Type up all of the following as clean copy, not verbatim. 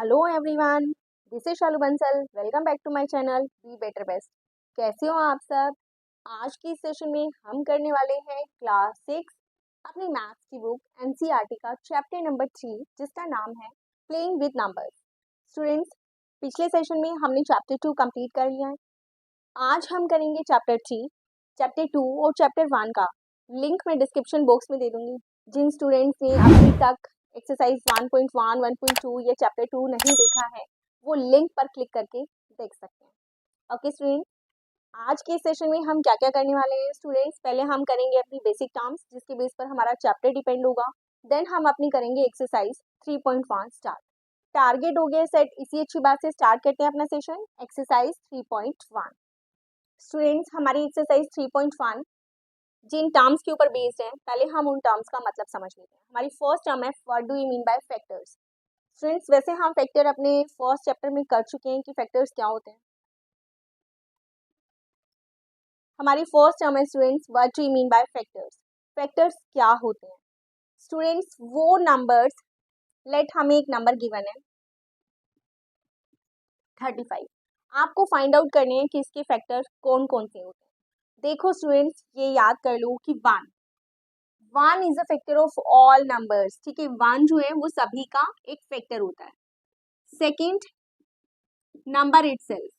Hello everyone, this is Shalu Bansal. Welcome back to my channel be better best. कैसे हो आप सब? आज की सेशन में हम करने वाले हैं क्लास 6 अपनी मैथ्स की बुक एनसीईआरटी का चैप्टर नंबर 3, जिसका नाम है प्लेइंग विद नंबर्स। स्टूडेंट्स, पिछले सेशन में हमने चैप्टर 2 कंप्लीट कर लिया है। आज हम करेंगे चैप्टर 3, चैप्टर 2 और चैप्टर 1 का लिंक मैं डिस्क्रिप्शन बॉक्स में दे दूंगी। जिन स्टूडेंट्स ने अभी तक एक्सरसाइज 1.1, 1.2 या चैप्टर 2 नहीं देखा है, वो लिंक पर क्लिक करके देख सकते हैं। ओके स्टूडेंट, आज के सेशन में हम क्या क्या करने वाले हैं स्टूडेंट्स? पहले हम करेंगे अपनी बेसिक टर्म्स, जिसके बेस पर हमारा चैप्टर डिपेंड होगा। देन हम अपनी करेंगे एक्सरसाइज 3.1 स्टार्ट। टारगेट हो गया सेट, इसी अच्छी बात से स्टार्ट करते हैं अपना सेशन। एक्सरसाइज 3.1 स्टूडेंट्स, हमारी एक्सरसाइज 3.1 जिन टर्म्स के ऊपर बेस्ड है, पहले हम उन टर्म्स का मतलब समझ लेते हैं। हमारी फर्स्ट टर्म है what do you mean by factors. Students, वैसे हम फैक्टर अपने फर्स्ट चैप्टर में कर चुके हैं कि फैक्टर्स क्या होते हैं। हमारी फर्स्ट टर्म है students what do you mean by factors. Factors क्या होते हैं स्टूडेंट्स? वो नंबर्स, लेट हमें एक नंबर गिवन है 35। आपको फाइंड आउट करने हैं कि इसके फैक्टर कौन कौन से होते हैं। देखो स्टूडेंट्स, ये याद कर लो कि 1 is a factor of all numbers. ठीक है, 1 जो है वो सभी का एक फैक्टर होता है। सेकंड, नंबर इटसेल्फ,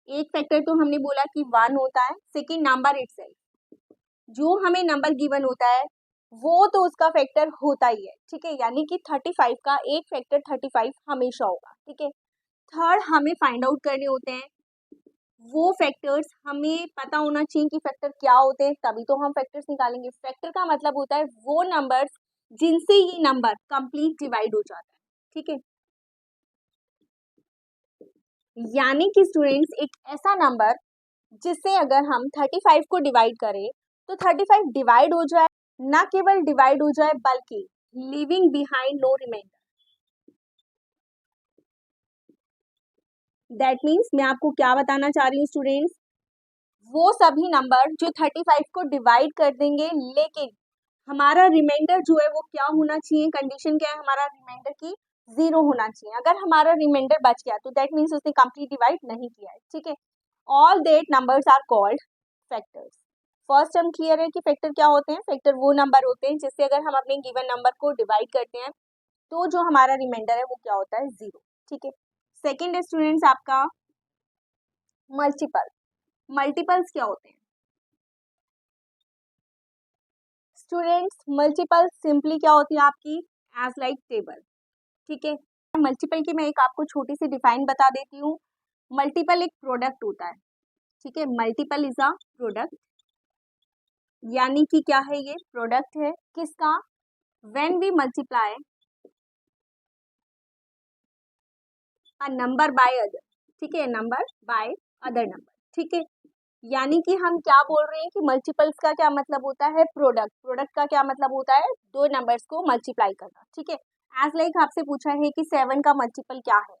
एक फैक्टर तो हमने बोला कि 1 होता है। सेकंड, नंबर इटसेल्फ, जो हमें नंबर गिवन होता है वो तो उसका फैक्टर होता ही है। ठीक है, यानी कि 35 का एक फैक्टर 35 हमेशा होगा। ठीक है। थर्ड, हमें फाइंड आउट करने होते हैं वो फैक्टर्स, हमें पता होना चाहिए कि फैक्टर क्या होते हैं, तभी तो हम फैक्टर्स निकालेंगे। फैक्टर का मतलब होता है वो नंबर्स जिनसे ये नंबर कंप्लीट डिवाइड हो जाता है। ठीक है, यानी कि स्टूडेंट्स एक ऐसा नंबर जिससे अगर हम 35 को डिवाइड करें तो 35 डिवाइड हो जाए, ना केवल डिवाइड हो जाए बल्कि living behind no reminder. That means मैं आपको क्या बताना चाह रही हूँ स्टूडेंट्स, वो सभी नंबर जो 35 को डिवाइड कर देंगे, लेकिन हमारा रिमाइंडर जो है वो क्या होना चाहिए, कंडीशन क्या है हमारा रिमाइंडर की, 0 होना चाहिए। अगर हमारा रिमाइंडर बच गया तो दैट मीन्स उसने कंप्लीट डिवाइड नहीं किया है। ठीक है, all that numbers are called factors. First term clear है कि फैक्टर क्या होते हैं? फैक्टर वो नंबर होते हैं जिससे अगर हम अपने गिवन नंबर को डिवाइड करते हैं तो जो हमारा रिमाइंडर है वो क्या होता है, 0। ठीक है। सेकेंड स्टूडेंट्स आपका मल्टीपल। मल्टीपल्स क्या होते हैं स्टूडेंट्स? मल्टीपल सिंपली क्या होती है आपकी, एज लाइक टेबल। ठीक है, मल्टीपल की मैं एक आपको छोटी सी डिफाइन बता देती हूँ। मल्टीपल एक प्रोडक्ट होता है। ठीक है, मल्टीपल इज अ प्रोडक्ट, यानी कि क्या है, ये प्रोडक्ट है किसका? When we multiply a number by other. ठीक है, नंबर बाय अदर नंबर। ठीक है, यानी कि हम क्या बोल रहे हैं कि मल्टीपल्स का क्या मतलब होता है, प्रोडक्ट। प्रोडक्ट का क्या मतलब होता है, दो नंबर्स को मल्टीप्लाई करना। ठीक है, एज लाइक आपसे पूछा है कि 7 का मल्टीपल क्या है।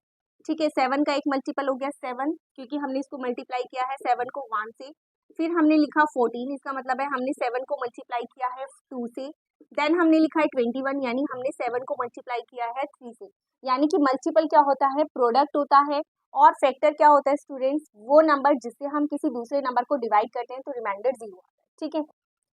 ठीक है, 7 का एक मल्टीपल हो गया 7, क्योंकि हमने इसको मल्टीप्लाई किया है 7 को 1 से। फिर हमने लिखा 14, इसका मतलब है हमने 7 को मल्टीप्लाई किया है 2 से। देन हमने लिखा है 21, यानी हमने 7 को मल्टीप्लाई किया है 3 से। यानी कि मल्टीपल क्या होता है, प्रोडक्ट होता है। और फैक्टर क्या होता है स्टूडेंट्स, वो नंबर जिससे हम किसी दूसरे नंबर को डिवाइड करते हैं तो रिमाइंडर 0 आता है। ठीक है,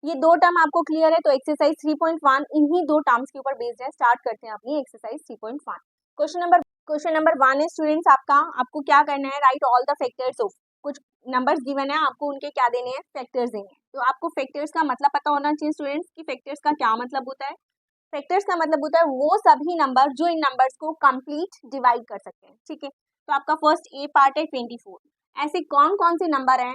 ये दो टर्म आपको क्लियर है। तो एक्सरसाइज 3.1 इन्हीं दो टर्म्स के ऊपर बेस्ड है। स्टार्ट करते हैं अपनी एक्सरसाइज 3.1। क्वेश्चन नंबर 1 है स्टूडेंट्स आपका, आपको क्या करना है, right all the factors of. कुछ नंबर्स गिवन है, आपको उनके क्या देने हैं, फैक्टर्स देने हैं। तो आपको फैक्टर्स का मतलब पता होना चाहिए स्टूडेंट्स कि फैक्टर्स का क्या मतलब होता है। फैक्टर्स का मतलब होता है वो सभी नंबर जो इन नंबर्स को कंप्लीट डिवाइड कर सकते हैं। ठीक है, तो आपका फर्स्ट ए पार्ट है 24। ऐसे कौन कौन से नंबर हैं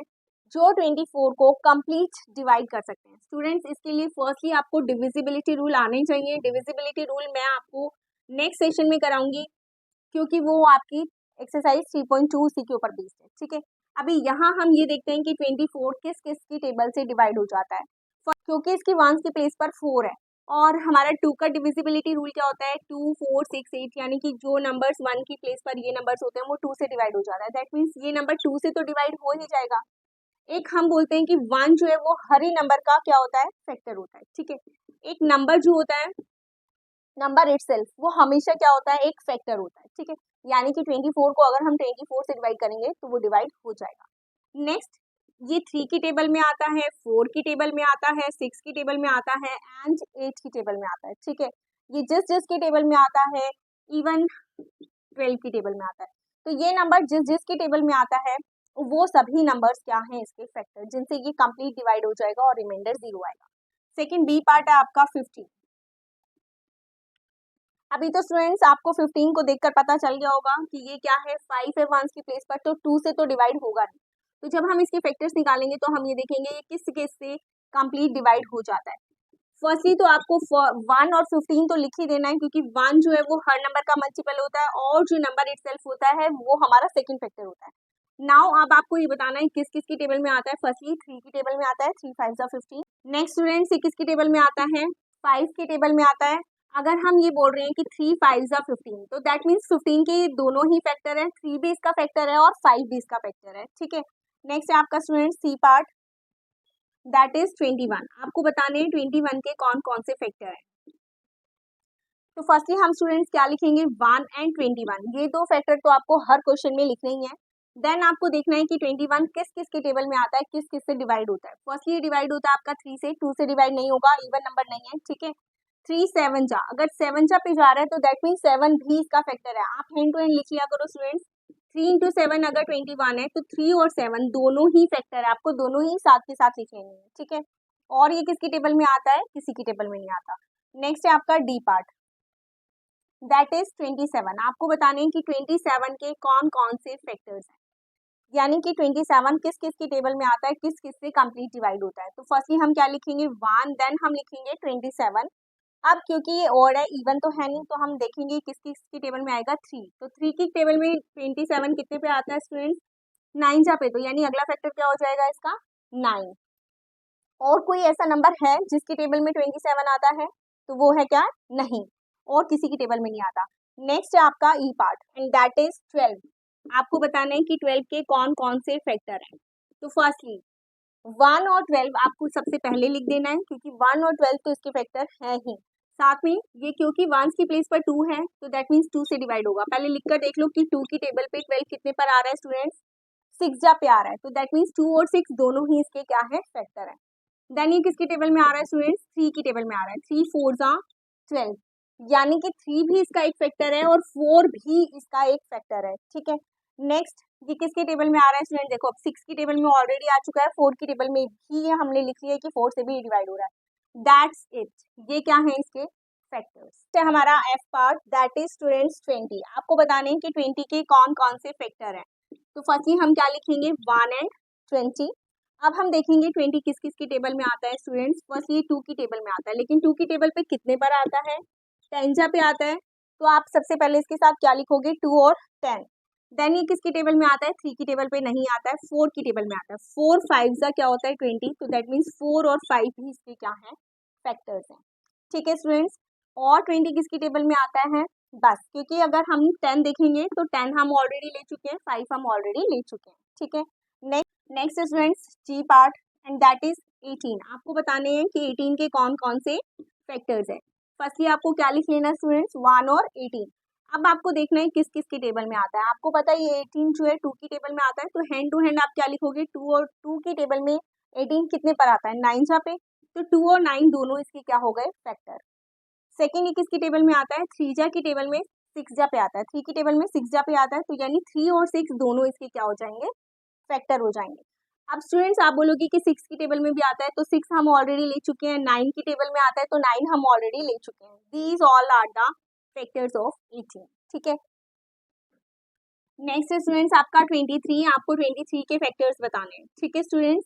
जो 24 को कंप्लीट डिवाइड कर सकते हैं स्टूडेंट्स? इसके लिए फर्स्टली आपको डिविजिबिलिटी रूल आने चाहिए। डिविजिबिलिटी रूल मैं आपको नेक्स्ट सेशन में कराऊंगी, क्योंकि वो आपकी एक्सरसाइज 3.2 सी के ऊपर बेस्ड है। ठीक है, अभी यहाँ हम ये देखते हैं कि 24 किस किस की टेबल से डिवाइड हो जाता है। क्योंकि इसकी वंस की प्लेस पर 4 है, और हमारा 2 का डिविजिबिलिटी रूल क्या होता है, 2, 4, 6, 8, यानी कि जो नंबर्स 1 की प्लेस पर ये नंबर्स होते हैं वो 2 से डिवाइड हो जाता है। दैट मीन्स ये नंबर 2 से तो डिवाइड हो ही जाएगा। एक हम बोलते हैं कि 1 जो है वो हर ही नंबर का क्या होता है, फैक्टर होता है। ठीक है, एक नंबर जो होता है नंबर इटसेल्फ वो हमेशा क्या होता है, एक फैक्टर होता है, ठीक है। यानी कि 24 को अगर हम 24 से डिवाइड करेंगे तो वो डिवाइड हो जाएगा। नेक्स्ट, ये 3 की टेबल में आता है, 4 की टेबल में आता है, 6 की टेबल में आता है एंड 8 की टेबल में आता है, ठीक है। ये जिस जिस की टेबल में आता है, इवन 12 की टेबल में आता है। तो ये नंबर जिस जिस की टेबल में आता है वो सभी नंबर्स क्या हैं, इसके फैक्टर, जिनसे ये कंप्लीट डिवाइड हो जाएगा और रिमाइंडर 0 आएगा। सेकंड बी पार्ट है आपका 15। अभी तो स्टूडेंट्स आपको 15 को देखकर पता चल गया होगा कि ये क्या है, 5 है 1 की प्लेस पर, तो 2 से तो डिवाइड होगा नहीं। तो जब हम इसके फैक्टर्स निकालेंगे तो हम ये देखेंगे ये किस किस से कंप्लीट डिवाइड हो जाता है। फर्स्टली तो आपको 1 और 15 तो लिख ही देना है, क्योंकि 1 जो है वो हर नंबर का मल्टीपल होता है और जो नंबर इटसेल्फ होता है वो हमारा सेकंड फैक्टर होता है। नाउ अब आपको ये बताना है किस किस की टेबल में आता है। फर्स्टली 3 की टेबल में आता है, 3 5 15। नेक्स्ट स्टूडेंट 6 की टेबल में आता है, 5 की टेबल में आता है। अगर हम ये बोल रहे हैं कि 3 5 15, तो दैट मीन्स 15 के दोनों ही फैक्टर है, 3 भी इसका फैक्टर है और 5 भी इसका फैक्टर है, ठीक है। नेक्स्ट है आपका student C part, that is 21। आपको बताने हैं 21 के कौन कौन से फैक्टर है। तो फर्स्टली हम स्टूडेंट्स क्या लिखेंगे, 1 एंड 21, ये दो फैक्टर तो आपको हर क्वेश्चन में लिखने ही है। देन आपको देखना है कि 21 किस किस के टेबल में आता है, किस किस से डिवाइड होता है। फर्स्टली डिवाइड होता है आपका 3 से, 2 से डिवाइड नहीं होगा, इवन नंबर नहीं है, ठीक है। 3 7 जा, अगर 7 जा पे जा रहा है तो दैट मीन 7 भी इसका फैक्टर है। आप हैंड टू हैंड लिख लिया करो स्टूडेंट्स। 3 इंटू 7 अगर 21 है तो 3 और 7 दोनों ही फैक्टर है, आपको दोनों ही साथ के साथ लिख लेनी है, ठीक है। और ये किसकी टेबल में आता है, किसी की टेबल में नहीं आता। नेक्स्ट है आपका डी पार्ट, दैट इज 27। आपको बताने हैं कि 27 के कौन कौन से फैक्टर्स हैं, यानी कि 27 किस किस की टेबल में आता है, किस किस से कंप्लीट डिवाइड होता है। तो फर्स्टली हम क्या लिखेंगे, 1, देन हम लिखेंगे 27। अब क्योंकि ये ऑड है, इवन तो है नहीं, तो हम देखेंगे किस किस की टेबल में आएगा, 3। तो 3 की टेबल में 27 कितने पे आता है स्टूडेंट्स, 9 जा पे, तो यानी अगला फैक्टर क्या हो जाएगा इसका, 9। और कोई ऐसा नंबर है जिसकी टेबल में 27 आता है, तो वो है क्या, नहीं, और किसी की टेबल में नहीं आता। नेक्स्ट है आपका ई पार्ट एंड दैट इज 12। आपको बताना है कि 12 के कौन कौन से फैक्टर हैं। तो फर्स्टली 1 और 12 आपको सबसे पहले लिख देना है, क्योंकि 1 और 12 तो इसके फैक्टर है ही। साथ में ये क्योंकि 1 की प्लेस पर 2 है तो दैट मीन्स 2 से डिवाइड होगा। पहले लिखकर देख लो कि 2 की टेबल पे 12 कितने पर आ रहा है स्टूडेंट्स, 6 जा पे आ रहा है, तो दैट मीन्स 2 और 6 दोनों ही इसके क्या है, फैक्टर है। देन ये किसकी टेबल में आ रहा है स्टूडेंट्स, 3 की टेबल में आ रहा है, 3 4 जा 12, यानी कि 3 भी इसका एक फैक्टर है और 4 भी इसका एक फैक्टर है, ठीक है। नेक्स्ट ये किसके टेबल में आ रहा है स्टूडेंट, देखो अब 6 की टेबल में ऑलरेडी आ चुका है, 4 की टेबल में भी हमने लिख लिया है कि 4 से भी डिवाइड हो रहा है, दैट्स इट। ये क्या है इसके फैक्टर्स। हमारा F part, that is students 20। आपको बताने हैं कि 20 के कौन कौन से फैक्टर हैं। तो फर्स्टली हम क्या लिखेंगे, 1 एंड 20। अब हम देखेंगे 20 किस किस की टेबल में आता है स्टूडेंट्स। फर्स्ट ये 2 की टेबल में आता है, लेकिन 2 की टेबल पे कितने पर आता है, 10 जा पे आता है, तो आप सबसे पहले इसके साथ क्या लिखोगे, 2 और 10। देन ये किसकी टेबल में आता है, 3 की टेबल पे नहीं आता है, 4 की टेबल में आता है। 4 5 जा क्या होता है 20, तो दैट मीन्स 4 और 5 भी इसके क्या है, फैक्टर्स हैं, ठीक है स्टूडेंट्स। और 20 किसकी टेबल में आता है, बस, क्योंकि अगर हम 10 देखेंगे तो 10 हम ऑलरेडी ले चुके हैं, 5 हम ऑलरेडी ले चुके हैं, ठीक है। Next students G part and that is 18। आपको बताने हैं कि 18 के कौन कौन से फैक्टर्स हैं। फर्स्टली आपको क्या लिख लेना है स्टूडेंट्स, 1 और 18। अब आपको देखना है किस किस की टेबल में आता है। आपको पता है ये 18 जो है 2 की टेबल में आता है, तो हैंड टू हैंड आप क्या लिखोगे, 2 और 2 की टेबल में 18 कितने पर आता है, 9 जा पे, तो 2 और 9 दोनों इसके क्या हो गए, फैक्टर। सेकेंड ये किसकी टेबल में आता है, 3 जा की टेबल में 6 जा पे आता है, 3 की टेबल में 6 जा पे आता है, तो यानी 3 और 6 दोनों इसके क्या हो जाएंगे, फैक्टर हो जाएंगे। अब स्टूडेंट्स आप बोलोगे कि 6 की टेबल में भी आता है, तो 6 हम ऑलरेडी ले चुके हैं, 9 की टेबल में आता है तो 9 हम ऑलरेडी ले चुके हैं। These all are the factors of 18, ठीक है। नेक्स्ट स्टूडेंट्स आपका 23। आपको 23 के फैक्टर्स बताने हैं, ठीक है स्टूडेंट्स।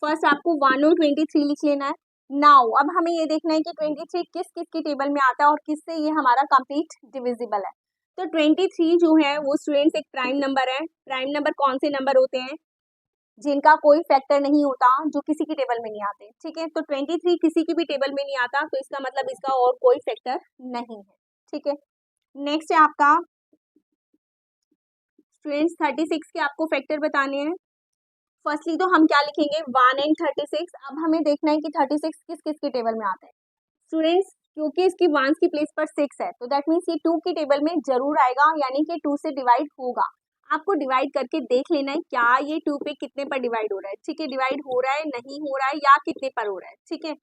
फर्स्ट आपको 1 और 23 लिख लेना है। नाउ अब हमें ये देखना है कि 23 किस किस की टेबल में आता है और किससे ये हमारा कंप्लीट डिविजिबल है। तो 23 जो है वो स्टूडेंट्स एक प्राइम नंबर है। प्राइम नंबर कौन से नंबर होते हैं, जिनका कोई फैक्टर नहीं होता, जो किसी की टेबल में नहीं आते, ठीक है। तो 23 किसी की भी टेबल में नहीं आता, तो इसका मतलब इसका और कोई फैक्टर नहीं है, ठीक है। नेक्स्ट है आपका स्टूडेंट्स 36 के आपको फैक्टर बताने हैं। फर्स्टली तो हम क्या लिखेंगे, 1 एंड 36। अब हमें देखना है कि 36 किस किस की टेबल में आता है। स्टूडेंट्स क्योंकि इसकी वंस की प्लेस पर 6 है, तो दैट मीन्स ये 2 की टेबल में जरूर आएगा, यानी कि 2 से डिवाइड होगा। आपको डिवाइड करके देख लेना है क्या ये 2 पे कितने पर डिवाइड हो रहा है, ठीक है, डिवाइड हो रहा है, नहीं हो रहा है, या कितने पर हो रहा है, ठीक है।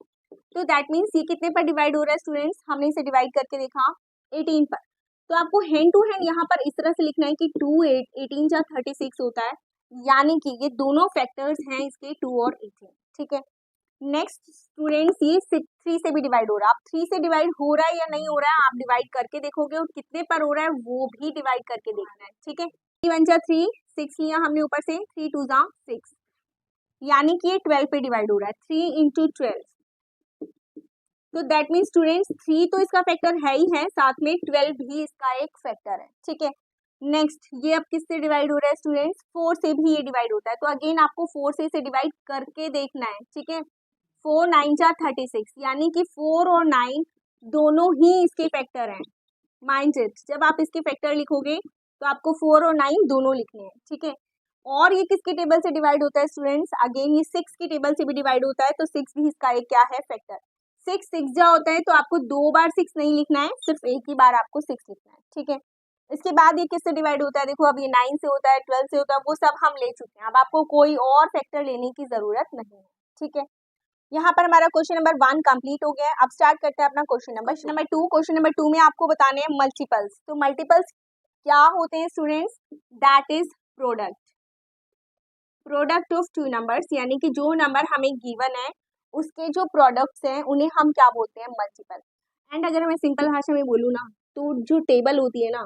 तो दैट मीन्स ये कितने पर डिवाइड हो रहा है स्टूडेंट्स, हमने इसे डिवाइड करके देखा 18 पर। तो आपको हैंड टू हैंड यहाँ पर इस तरह से लिखना है कि 2 18 या 36 होता है, यानी कि ये दोनों फैक्टर्स हैं इसके 2 और 18, ठीक है। नेक्स्ट स्टूडेंट्स, ये 3 से भी डिवाइड हो रहा है। आप 3 से डिवाइड हो रहा है या नहीं हो रहा है आप डिवाइड करके देखोगे, और कितने पर हो रहा है वो भी डिवाइड करके देखना है, ठीक है। 3 1 जा 3, 6 लिया हमने ऊपर से, 3 2 जा 6, यानी कि ये 12 पे डिवाइड हो रहा है, 3 इंटू 12। तो दैट मीन स्टूडेंट्स 3 तो इसका फैक्टर है ही है, साथ में 12 भी इसका एक फैक्टर है, ठीक है। नेक्स्ट, ये अब किससे डिवाइड हो रहा है स्टूडेंट्स, 4 से भी ये डिवाइड होता है, तो अगेन आपको 4 से इसे डिवाइड करके देखना है, ठीक है। 4 9 जा 36, यानी कि 4 और 9 दोनों ही इसके फैक्टर हैं। माइंड इट, जब आप इसके फैक्टर लिखोगे तो आपको 4 और 9 दोनों लिखने हैं, ठीक है। और ये किसके टेबल से डिवाइड होता है स्टूडेंट्स, अगेन ये 6 की टेबल से भी डिवाइड होता है, तो 6 भी इसका एक क्या है, फैक्टर। 6 6 जा होता है, तो आपको 2 बार 6 नहीं लिखना है, सिर्फ एक ही बार आपको 6 लिखना है, ठीक है। इसके बाद ये किससे डिवाइड होता है, देखो अब ये 9 से होता है, 12 से होता है, वो सब हम ले चुके हैं, अब आपको कोई और फैक्टर लेने की जरूरत नहीं है, ठीक है। यहाँ पर हमारा क्वेश्चन नंबर 1 कंप्लीट हो गया है। अब स्टार्ट करते हैं अपना क्वेश्चन नंबर 2। क्वेश्चन नंबर 2 में आपको बताने हैं मल्टीपल्स। तो मल्टीपल्स क्या होते हैं students, that is product of 2 numbers, यानी कि जो नंबर हमें गिवन है उसके जो प्रोडक्ट्स हैं उन्हें हम क्या बोलते हैं, मल्टीपल। एंड अगर मैं सिंपल भाषा में बोलूँ ना, तो जो टेबल होती है ना,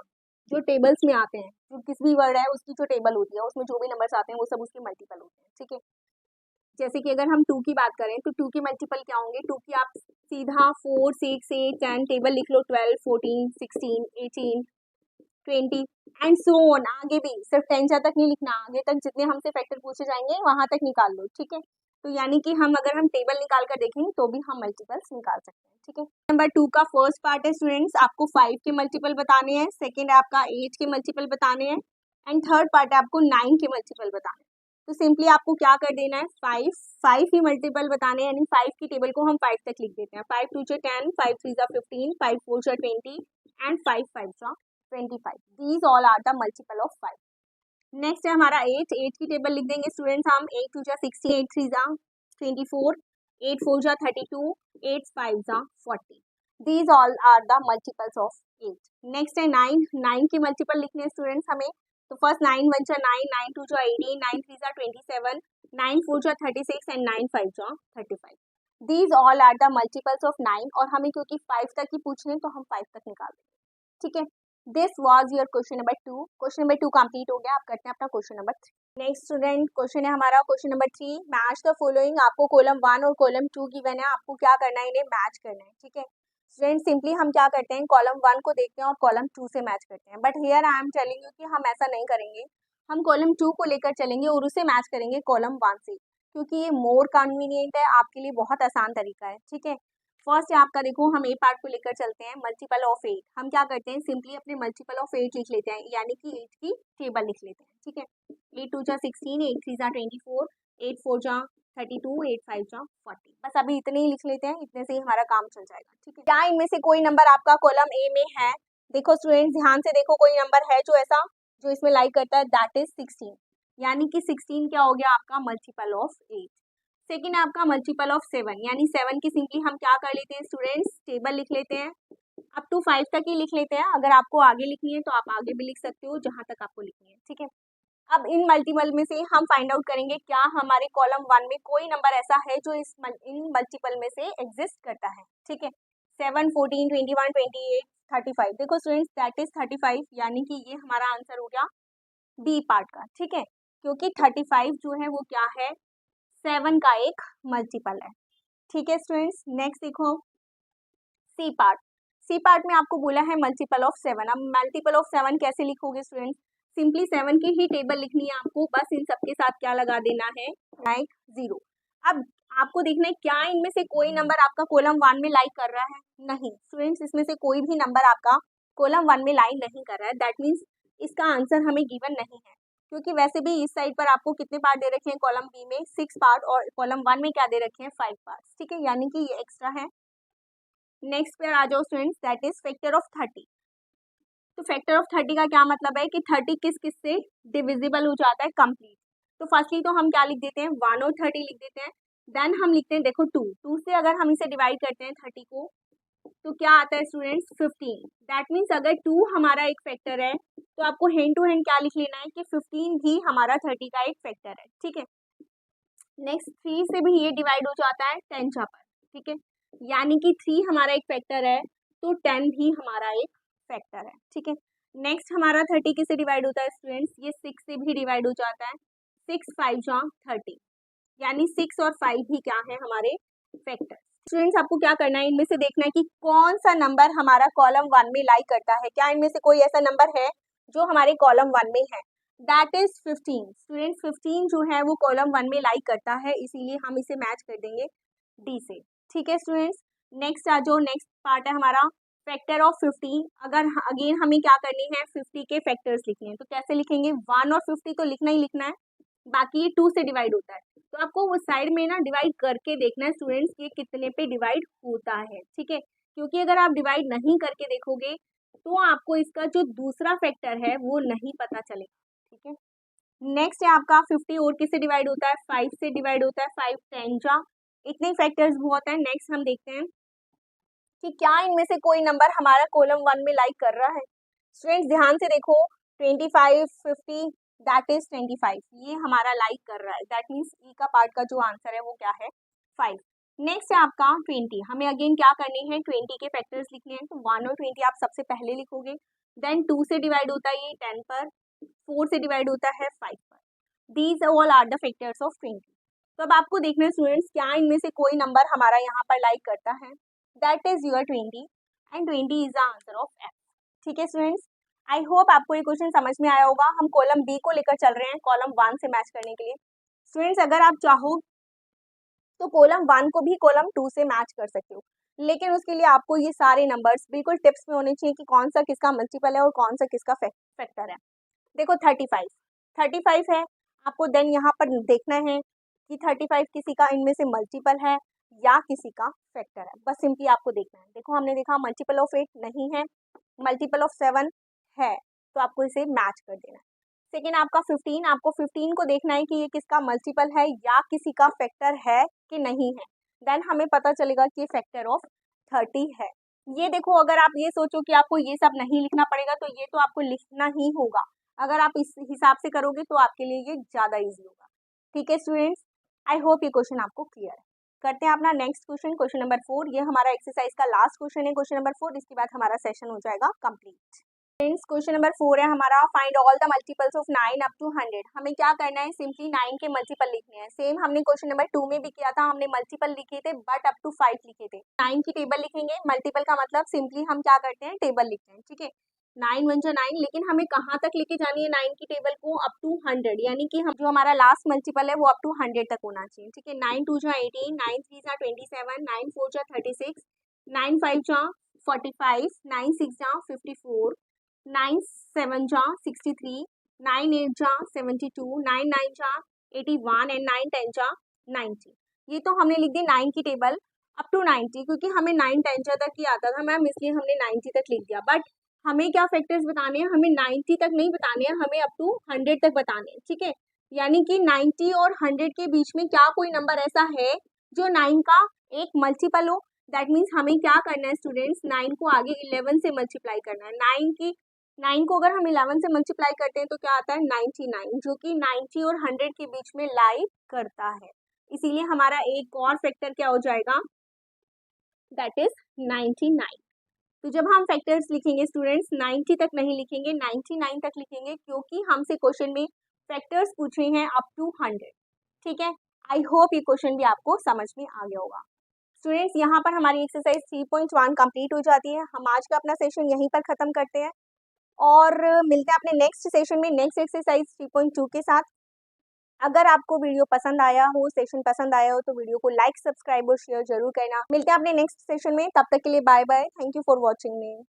जो टेबल्स में आते हैं, जो किसी भी वर्ड है उसकी जो टेबल होती है उसमें जो भी नंबर्स आते हैं वो सब उसके मल्टीपल होते हैं, ठीक है। जैसे कि अगर हम 2 की बात करें तो 2 के मल्टीपल क्या होंगे, 2 की आप सीधा 4 6 8 10 टेबल लिख लो, 12 14 16 18 20 एंड सो ऑन, आगे भी सिर्फ 10 तक नहीं लिखना, आगे तक जितने हमसे फैक्टर पूछे जाएंगे वहां तक निकाल लो, ठीक है। तो यानी कि हम अगर हम टेबल निकाल कर देखें तो भी हम मल्टीपल्स निकाल सकते हैं, ठीक है। नंबर 2 का फर्स्ट पार्ट है स्टूडेंट्स, आपको 5 के मल्टीपल बताने हैं, सेकेंड है आपका 8 के मल्टीपल बताने हैं, एंड थर्ड पार्ट है आपको 9 के मल्टीपल बताने हैं। तो सिंपली आपको क्या कर देना है, 5 ही मल्टीपल बताने हैं, यानी 5 की टेबल को हम 5 तक लिख देते हैं। 5 2 10, 5 3 15, 5 4 20 and 5 5 25। These all are the multiple of 5। Next है हमारा 8 की टेबल लिख देंगे स्टूडेंट्स हम, 8 2 16, 8 3 24, 8 4 32, 8 5 40। These all are the multiples of 8। Next है 9 के मल्टीपल लिखने स्टूडेंट्स हमें, तो first 9 1 9, 9 2 18, 9 3 27, 9 4 36 and 9 5 35। These all are the multiples of 9, और हमें क्योंकि 5 तक ही पूछने तो हम 5 तक निकाल देंगे, ठीक है। This was your question number 2। Question number 2 complete हो गया। आप करते हैं अपना question number 3। Next student, question है हमारा question number 3, match the following. आपको कॉलम 1 और कॉलम 2 गिवन है, आपको क्या करना है, इन्हें मैच करना है, ठीक है। स्टूडेंट सिंपली हम क्या करते हैं, कॉलम 1 को देखते हैं और कॉलम 2 से मैच करते हैं, but here I am telling you कि हम ऐसा नहीं करेंगे, हम कॉलम 2 को लेकर चलेंगे और उसे मैच करेंगे कॉलम 1 से, क्योंकि ये मोर कन्वीनियंट है, आपके लिए बहुत आसान तरीका है, ठीक है। फर्स्ट आपका देखो, हम ए पार्ट को लेकर चलते हैं, मल्टीपल ऑफ 8। हम क्या करते हैं, सिंपली अपने मल्टीपल ऑफ 8 लिख लेते हैं, यानी कि 8 की टेबल लिख लेते हैं, ठीक है। 8 2 16, 8 3 24, 8 4 32, 8 5 40। बस अभी इतने ही लिख लेते हैं, इतने से ही हमारा काम चल जाएगा, ठीक है। क्या इनमें से कोई नंबर आपका कॉलम ए में है, देखो स्टूडेंट्स ध्यान से देखो, कोई नंबर है जो ऐसा जो इसमें लाइक करता है, दैट इज 16, यानी कि 16 क्या हो गया आपका मल्टीपल ऑफ 8। सेकेंड आपका मल्टीपल ऑफ 7, यानी 7 की सिंपली हम क्या कर लेते हैं स्टूडेंट्स, टेबल लिख लेते हैं, अप टू 5 तक ही लिख लेते हैं, अगर आपको आगे लिखनी है तो आप आगे भी लिख सकते हो जहां तक आपको लिखनी है, ठीक है। अब इन मल्टीपल में से हम फाइंड आउट करेंगे क्या हमारे कॉलम 1 में कोई नंबर ऐसा है जो इन मल्टीपल में से एग्जिस्ट करता है, ठीक है। 7 14 21 28 35, देखो स्टूडेंट्स दैट इज 35, यानी कि ये हमारा आंसर हो गया बी पार्ट का, ठीक है, क्योंकि 35 जो है वो क्या है, 7 का एक मल्टीपल है, ठीक है स्टूडेंट्स। नेक्स्ट देखो सी पार्ट, सी पार्ट में आपको बोला है मल्टीपल ऑफ 7। अब मल्टीपल ऑफ 7 कैसे लिखोगे स्टूडेंट्स, सिंपली 7 की ही टेबल लिखनी है आपको, बस इन सबके साथ क्या लगा देना है, लाइक 0। अब आपको देखना है क्या इनमें से कोई नंबर आपका कॉलम 1 में लाइक कर रहा है, नहीं स्टूडेंट्स, इसमें से कोई भी नंबर आपका कॉलम 1 में लाइक नहीं कर रहा है, दैट मीन्स इसका आंसर हमें गिवन नहीं है, क्योंकि वैसे भी इस साइड पर आपको कितने पार्ट दे रखे हैं, कॉलम बी में 6 पार्ट, और कॉलम 1 में क्या दे रखे हैं, 5 पार्ट, ठीक है, यानी कि ये एक्स्ट्रा है। नेक्स्ट पे आ जाओ students, that is factor of 30। तो फैक्टर ऑफ 30 का क्या मतलब है कि 30 किस किस से डिविजिबल हो जाता है, कंप्लीट। तो फर्स्टली तो हम क्या लिख देते हैं, 1 और 30 लिख देते हैं। देन हम लिखते हैं, देखो 2 से अगर हम इसे डिवाइड करते हैं 30 को, तो क्या आता है स्टूडेंट्स 15। दैट मीन्स अगर 2 हमारा एक फैक्टर है तो आपको हैंड टू हैंड क्या लिख लेना है कि 15 भी हमारा 30 का एक फैक्टर है, ठीक है। नेक्स्ट 3 से भी ये डिवाइड हो जाता है 10 पर, ठीक है, यानी कि 3 हमारा एक फैक्टर है तो 10 भी हमारा एक फैक्टर है, ठीक है। नेक्स्ट हमारा 30 किससे डिवाइड होता है स्टूडेंट्स, ये 6 से भी डिवाइड हो जाता है, 6 5 जा 30, यानी 6 और 5 भी क्या है हमारे फैक्टर। स्टूडेंट्स आपको क्या करना है, इनमें से देखना है कि कौन सा नंबर हमारा कॉलम 1 में लाइक करता है। क्या इनमें से कोई ऐसा नंबर है जो हमारे कॉलम 1 में है, दैट इज 15। स्टूडेंट्स 15 जो है वो कॉलम 1 में लाइक करता है, इसीलिए हम इसे मैच कर देंगे डी से, ठीक है स्टूडेंट्स। नेक्स्ट आ जो नेक्स्ट पार्ट है हमारा फैक्टर ऑफ 50। अगर अगेन हमें क्या करनी है, 50 के फैक्टर्स लिखने हैं, तो कैसे लिखेंगे, 1 और 50 तो लिखना ही लिखना है, बाकी ये 2 से डिवाइड होता है, तो आपको वो साइड में ना डिवाइड करके देखना है स्टूडेंट्स ये कितने पे डिवाइड होता है, ठीक है। क्योंकि अगर आप डिवाइड नहीं करके देखोगे तो आपको इसका जो दूसरा फैक्टर है वो नहीं पता चलेगा, ठीक है। नेक्स्ट है आपका 50 और किससे डिवाइड होता है, 5 से डिवाइड होता है, 5 10 जा, इतने फैक्टर्स बहुत है। नेक्स्ट हम देखते हैं कि क्या इनमें से कोई नंबर हमारा कॉलम 1 में लाइक कर रहा है। स्टूडेंट्स ध्यान से देखो, 25 50 दैट इज 25, ये हमारा लाइक कर रहा है, दैट मीन्स ई का पार्ट का जो आंसर है वो क्या है 5। नेक्स्ट है आपका 20, हमें अगेन क्या करनी है, 20 के फैक्टर्स लिखने हैं, तो 1 और 20 आप सबसे पहले लिखोगे। देन 2 से डिवाइड होता है ये 10 पर, 4 से डिवाइड होता है 5 पर, these all are the factors of 20। तो अब आपको देखना है स्टूडेंट्स क्या इनमें से कोई नंबर हमारा यहाँ पर लाइक करता है, that is your 20 and 20 is the answer of F, ठीक है स्टूडेंट्स। आई होप आपको ये क्वेश्चन समझ में आया होगा। हम कॉलम बी को लेकर चल रहे हैं कॉलम 1 से मैच करने के लिए। स्टूडेंट्स अगर आप चाहो तो कॉलम 1 को भी कॉलम 2 से मैच कर सकते हो, लेकिन उसके लिए आपको ये सारे नंबर्स बिल्कुल टिप्स में होने चाहिए कि कौन सा किसका मल्टीपल है और कौन सा किसका फैक्टर है। देखो 35 है, आपको देन यहाँ पर देखना है कि 35 किसी का इनमें से मल्टीपल है या किसी का फैक्टर है, बस सिंपली आपको देखना है। देखो हमने देखा मल्टीपल ऑफ 8 नहीं है, मल्टीपल ऑफ 7 है, तो आपको इसे मैच कर देना है। सेकेंड आपका 15, आपको 15 को देखना है कि ये किसका मल्टीपल है या किसी का फैक्टर है कि नहीं है, देन हमें पता चलेगा कि ये फैक्टर ऑफ 30 है। ये देखो अगर आप ये सोचो कि आपको ये सब नहीं लिखना पड़ेगा तो ये तो आपको लिखना ही होगा, अगर आप इस हिसाब से करोगे तो आपके लिए ये ज़्यादा ईजी होगा, ठीक है स्टूडेंट्स। आई होप ये क्वेश्चन आपको क्लियर है। करते हैं अपना नेक्स्ट क्वेश्चन, क्वेश्चन नंबर 4। ये हमारा एक्सरसाइज का लास्ट क्वेश्चन है, क्वेश्चन नंबर 4, इसके बाद हमारा सेशन हो जाएगा कंप्लीट। फ्रेंड्स क्वेश्चन नंबर 4 है हमारा, find all the multiples of 9 up to 100। हमें क्या करना है, सिंपली 9 के मल्टीपल लिखने हैं। सेम हमने क्वेश्चन नंबर 2 में भी किया था, हमने मल्टीपल लिखे थे बट अप टू 5 लिखे थे। 9 की टेबल लिखेंगे, मल्टीपल का मतलब सिंपली हम क्या करते हैं, टेबल लिखते हैं, ठीक है। 9 1 जा 9, लेकिन हमें कहाँ तक लेके जानी है 9 की टेबल को, अप टू 100, यानी कि हम जो हमारा लास्ट मल्टीपल है वो अप टू 100 तक होना चाहिए, ठीक है। 9 2 जा 18, 9 3 जा 27, 9 4 जा 36, 9 5 जा 45, 9 6 जा 54, 9 7 जा 63, 9 8 जा 72, 9 9 जा 81 एंड 9 10 जा 90। ये तो हमने लिख दी 9 की टेबल अप टू 90, क्योंकि हमें 9 10 जा तक ही आता था मैम, इसलिए हमने 90 तक लिख दिया। बट हमें क्या फैक्टर्स बताने हैं, हमें 90 तक नहीं बताने हैं, हमें अप टू 100 तक बताने हैं, ठीक है। यानी कि 90 और 100 के बीच में क्या कोई नंबर ऐसा है जो 9 का एक मल्टीपल हो। दैट मीन्स हमें क्या करना है स्टूडेंट्स, 9 को आगे 11 से मल्टीप्लाई करना है। 9 को अगर हम 11 से मल्टीप्लाई करते हैं तो क्या आता है 99, जो कि 90 और 100 के बीच में लाई करता है, इसीलिए हमारा एक और फैक्टर क्या हो जाएगा, दैट इज 99। तो जब हम फैक्टर्स लिखेंगे स्टूडेंट्स 90 तक नहीं लिखेंगे, 99 तक लिखेंगे, क्योंकि हमसे क्वेश्चन में फैक्टर्स पूछे हैं अप टू 100, ठीक है। आई होप ये क्वेश्चन भी आपको समझ में आ गया होगा। स्टूडेंट्स यहाँ पर हमारी एक्सरसाइज 3.1 कंप्लीट हो जाती है। हम आज का अपना सेशन यहीं पर खत्म करते हैं और मिलते हैं अपने नेक्स्ट सेशन में नेक्स्ट एक्सरसाइज 3.2 के साथ। अगर आपको वीडियो पसंद आया हो, सेशन पसंद आया हो, तो वीडियो को लाइक सब्सक्राइब और शेयर जरूर करना। मिलते हैं अपने नेक्स्ट सेशन में, तब तक के लिए bye bye, thank you for watching me.